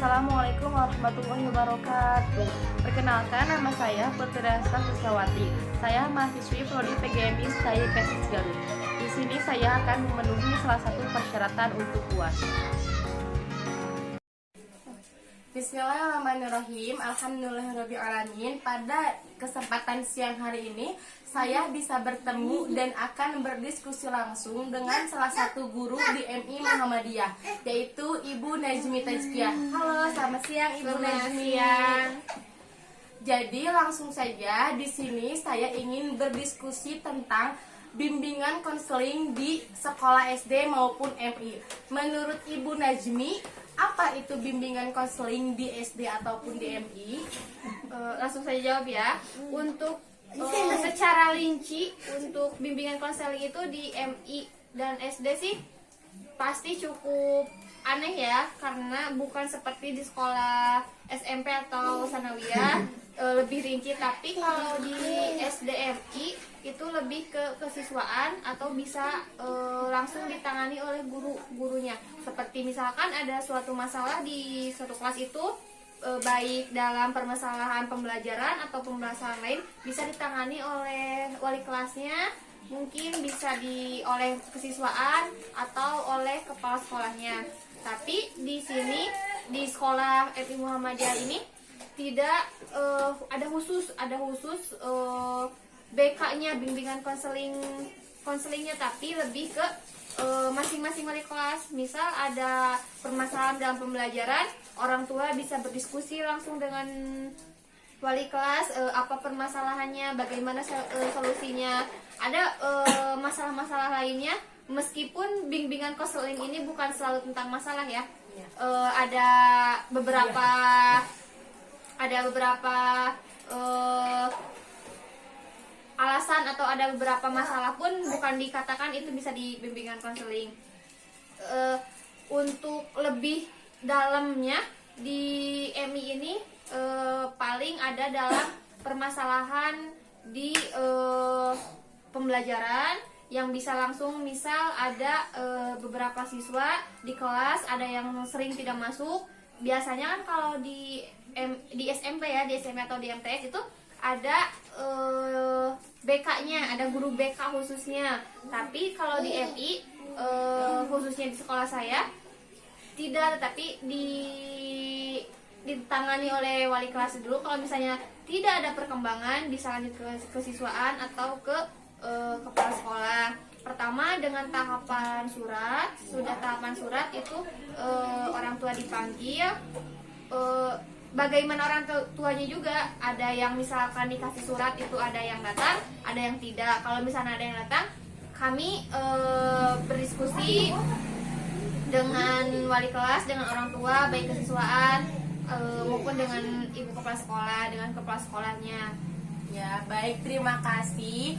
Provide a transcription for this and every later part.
Assalamualaikum warahmatullahi wabarakatuh. Perkenalkan, nama saya Putri Rasta Susyawati. Saya mahasiswi Prodi PGMI STAI Persis Garut. Di sini saya akan memenuhi salah satu persyaratan untuk UAS. Bismillahirrahmanirrahim. Alhamdulillahirrahmanirrahim. Pada kesempatan siang hari ini, saya bisa bertemu dan akan berdiskusi langsung dengan salah satu guru di MI Muhammadiyah, yaitu Ibu Najmi Tazkiyah. Halo, selamat siang Ibu Najmi. Jadi langsung saja di sini saya ingin berdiskusi tentang bimbingan konseling di sekolah SD maupun MI. Menurut Ibu Najmi, apa itu bimbingan konseling di SD ataupun di MI? Langsung saya jawab ya. Untuk secara rinci untuk bimbingan konseling itu di MI dan SD sih pasti cukup aneh ya, karena bukan seperti di sekolah SMP atau sanawiyah lebih rinci. Tapi kalau di SDMI itu lebih ke kesiswaan atau bisa langsung ditangani oleh gurunya. Seperti misalkan ada suatu masalah di suatu kelas itu, baik dalam permasalahan pembelajaran atau pembahasan lain, bisa ditangani oleh wali kelasnya, mungkin bisa oleh kesiswaan atau oleh kepala sekolahnya. Tapi di sini di sekolah MI Muhammadiyah ini tidak ada khusus BK-nya, bimbingan konselingnya, tapi lebih ke masing-masing wali kelas. Misal ada permasalahan dalam pembelajaran, orang tua bisa berdiskusi langsung dengan wali kelas, apa permasalahannya, bagaimana solusinya. Ada masalah-masalah lainnya, meskipun bimbingan konseling ini bukan selalu tentang masalah ya. Ada beberapa alasan atau ada beberapa masalah pun bukan dikatakan itu bisa di bimbingan konseling. Untuk lebih dalamnya di MI ini paling ada dalam permasalahan di pembelajaran yang bisa langsung, misal ada beberapa siswa di kelas ada yang sering tidak masuk. Biasanya kan kalau di SMP ya, di SMP atau di MTS itu ada BK-nya, ada guru BK khususnya. Tapi kalau di MI khususnya di sekolah saya tidak, tetapi ditangani oleh wali kelas dulu. Kalau misalnya tidak ada perkembangan, bisa lanjut ke kesiswaan atau ke kepala sekolah. Pertama dengan tahapan surat. Sudah tahapan surat itu orang tua dipanggil. Bagaimana orang tuanya juga, ada yang misalkan dikasih surat itu ada yang datang, ada yang tidak. Kalau misalnya ada yang datang, kami berdiskusi dengan wali kelas, dengan orang tua, baik kesiswaan maupun dengan ibu kepala sekolah, dengan kepala sekolahnya. Ya, baik, terima kasih.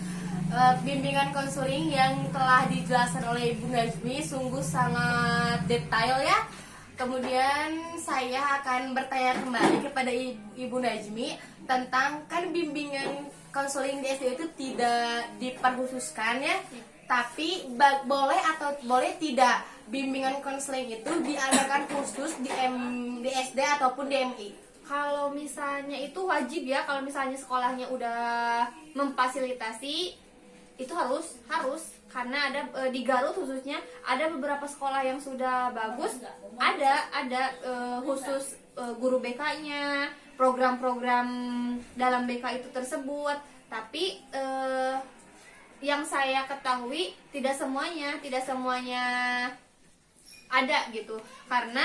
Bimbingan konseling yang telah dijelaskan oleh Ibu Najmi sungguh sangat detail ya. Kemudian saya akan bertanya kembali kepada Ibu Najmi tentang, kan bimbingan konseling di SD itu tidak diperkhususkan ya, tapi boleh atau boleh tidak bimbingan konseling itu diadakan khusus di SD ataupun di MI? Kalau misalnya itu wajib ya, kalau misalnya sekolahnya udah memfasilitasi itu harus karena ada di Garut khususnya ada beberapa sekolah yang sudah bagus, ada khusus guru BK-nya, program-program dalam BK itu tersebut. Tapi yang saya ketahui tidak semuanya ada gitu, karena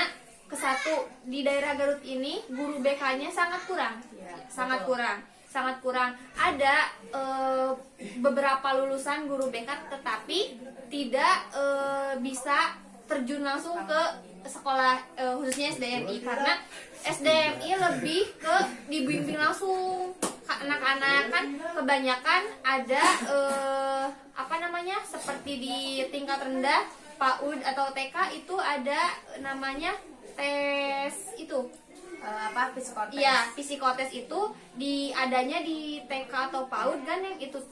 kesatu di daerah Garut ini guru BK-nya sangat kurang. Ada beberapa lulusan guru BK tetapi tidak bisa terjun langsung ke sekolah khususnya SDMI, karena SDMI lebih ke dibimbing langsung anak-anak. Kan kebanyakan ada seperti di tingkat rendah PAUD atau TK itu ada namanya tes itu Psikotes? Iya, psikotes itu adanya di TK atau PAUD kan, yang itu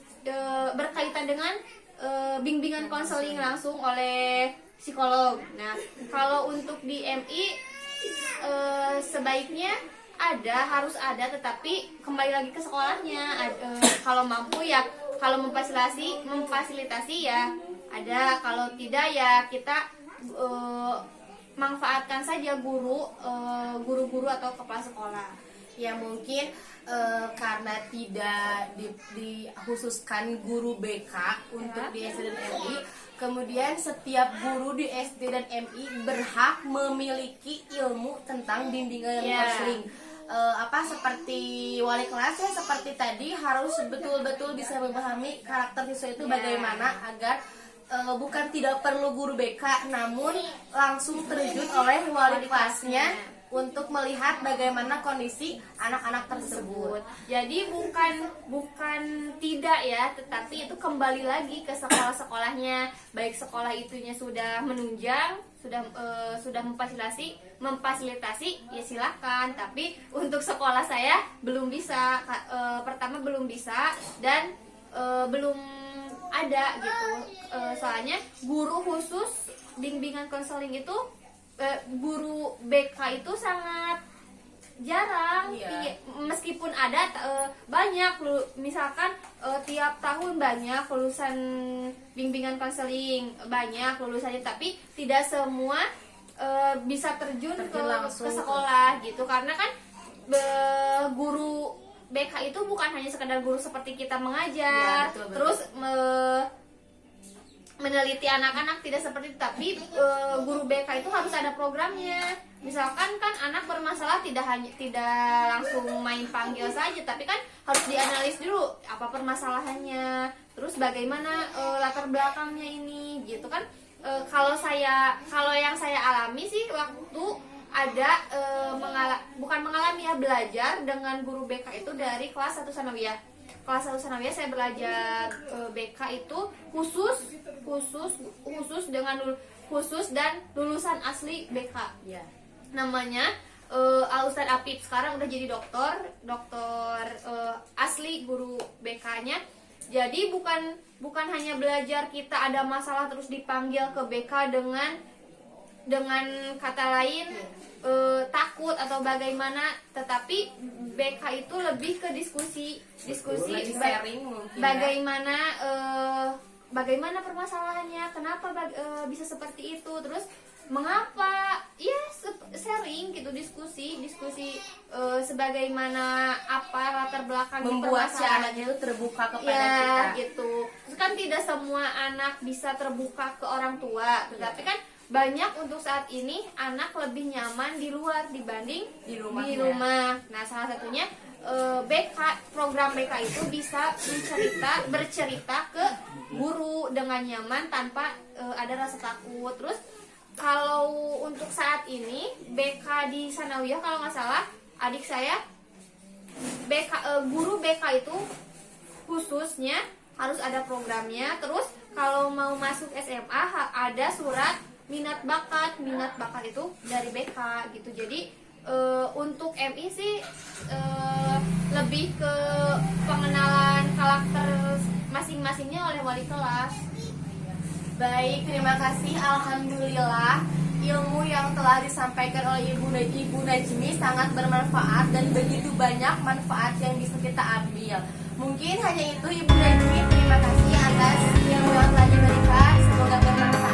berkaitan dengan bimbingan konseling langsung oleh psikolog. Nah, kalau untuk di MI sebaiknya harus ada, tetapi kembali lagi ke sekolahnya. Kalau mampu ya, kalau memfasilitasi ya ada, kalau tidak ya kita manfaatkan saja guru-guru atau kepala sekolah. Ya mungkin karena tidak dikhususkan guru BK untuk di SD dan MI, kemudian setiap guru di SD dan MI berhak memiliki ilmu tentang bimbingan konseling. Seperti wali kelas ya, seperti tadi harus betul-betul bisa memahami karakter siswa itu bagaimana, agar bukan tidak perlu guru BK, namun langsung terjun oleh wali kelasnya untuk melihat bagaimana kondisi anak-anak tersebut. Jadi bukan tidak ya, tetapi itu kembali lagi ke sekolah-sekolahnya. Baik sekolah itunya sudah menunjang, sudah memfasilitasi ya silakan. Tapi untuk sekolah saya belum bisa. Pertama belum bisa, dan belum ada gitu. Soalnya guru khusus bimbingan konseling itu, guru BK itu sangat jarang. Meskipun ada banyak, misalkan tiap tahun banyak lulusan bimbingan konseling, banyak lulusannya, tapi tidak semua bisa terjun ke sekolah gitu. Karena kan guru BK itu bukan hanya sekedar guru seperti kita mengajar, betul. Terus meneliti anak-anak, tidak seperti itu. Tapi guru BK itu harus ada programnya. Misalkan kan anak bermasalah tidak langsung main panggil saja, tapi kan harus dianalisis dulu apa permasalahannya, terus bagaimana latar belakangnya ini gitu kan. Kalau yang saya alami sih, waktu ada bukan mengalami ya, belajar dengan guru BK itu dari kelas 1 sanawiyah. Kelas 1 sanawiyah saya belajar BK itu khusus dan lulusan asli BK. Namanya Al Ustadz Apip, sekarang udah jadi dokter asli guru BK-nya. Jadi bukan hanya belajar kita ada masalah terus dipanggil ke BK dengan kata lain takut atau bagaimana, tetapi BK itu lebih ke diskusi sharing mungkin, bagaimana permasalahannya, kenapa bisa seperti itu, terus mengapa, ya sharing gitu, diskusi sebagaimana apa latar belakang membuat si anaknya itu terbuka kepada kita gitu. Kan tidak semua anak bisa terbuka ke orang tua, tetapi kan banyak untuk saat ini anak lebih nyaman di luar dibanding di rumah. Nah, salah satunya BK, program BK itu bisa bercerita ke guru dengan nyaman tanpa ada rasa takut. Terus kalau untuk saat ini BK di Sanawiyah, kalau nggak salah adik saya guru BK itu khususnya harus ada programnya. Terus kalau mau masuk SMA ada surat minat bakat itu dari BK gitu. Jadi untuk MI sih lebih ke pengenalan karakter masing-masingnya oleh wali kelas. Baik, terima kasih. Alhamdulillah ilmu yang telah disampaikan oleh Ibu Najmi sangat bermanfaat dan begitu banyak manfaat yang bisa kita ambil. Mungkin hanya itu Ibu Najmi. Terima kasih atas ilmu yang telah diberikan. Semoga bermanfaat.